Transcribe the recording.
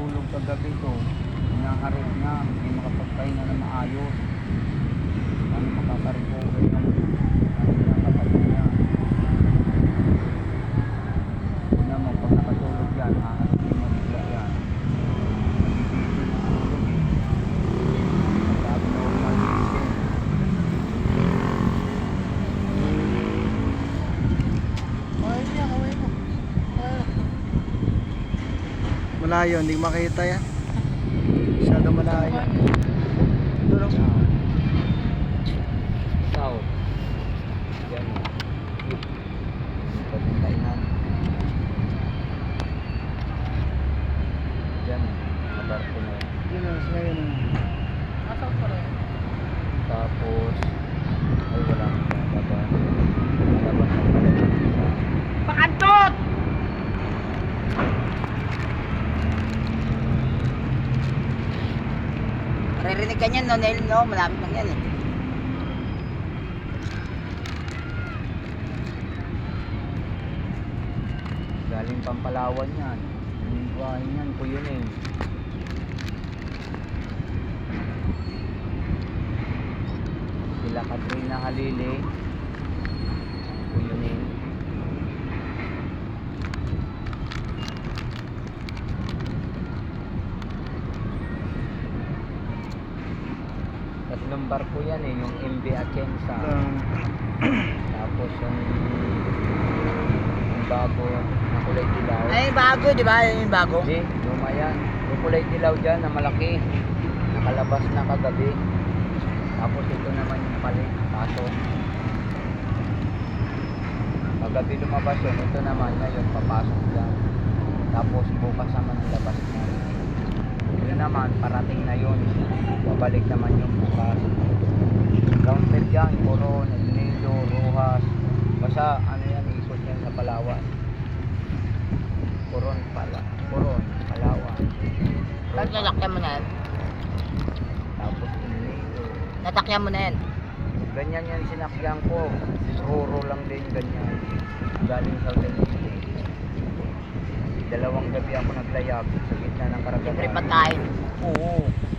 makatulog kagabi to. Hinaharap niya, hindi makapagpahinga na maayos. Ano makaka-recover ng kapatid niya. Una mo, pag nakatulog yan, haharap yung mabigla yan. Nabibigil yung tulog eh. Abnormal breathing. Kaway niya, kaway mo. Malayo, hindi ko makita yan. Masyado malayo. Doon ako. South. Yan. Pagkintainan. Yan. Nabarko na yan. Yun na, ngayon. Asal pala yun. Tapos, ay wala nang baba. Malabas na pala yung isa. Pakantot! Maririnig ka niyan, no, Nel, no? Malapit lang yan, eh. Galing Pampalawan yan. Yung buhayin yan, Kuyuning. Sila Katrina Halili. Kuyuning. Tatlong barko yan eh, yung MV Atienza. Tapos yung bago na kulay dilaw. Ay, bago, di ba? Yun yung bago. Hindi, luma yan. Yung kulay dilaw dyan na malaki. Nakalabas na kagabi. Tapos ito naman yung palit. Kaso, kagabi lumabas yun. Ito naman ngayon, papasok dyan. Tapos bukas naman ang labas na. Yun naman, parating na yun. Babalik naman yung bukas. Counter dyan, Coron, El Nido, Rojas. Basta ano yan, ikot yan sa Palawan. Coron, Palawan. Tapos natakyan mo na yan. Tapos El Nido. Natakyan mo na yan. Ganyan yan sinakyan ko. Roro lang din ganyan. Galing sa Del Nido. Dalawang gabi ako naglayag sa gitna ng karagatan. Siyempre pagkain. Oo.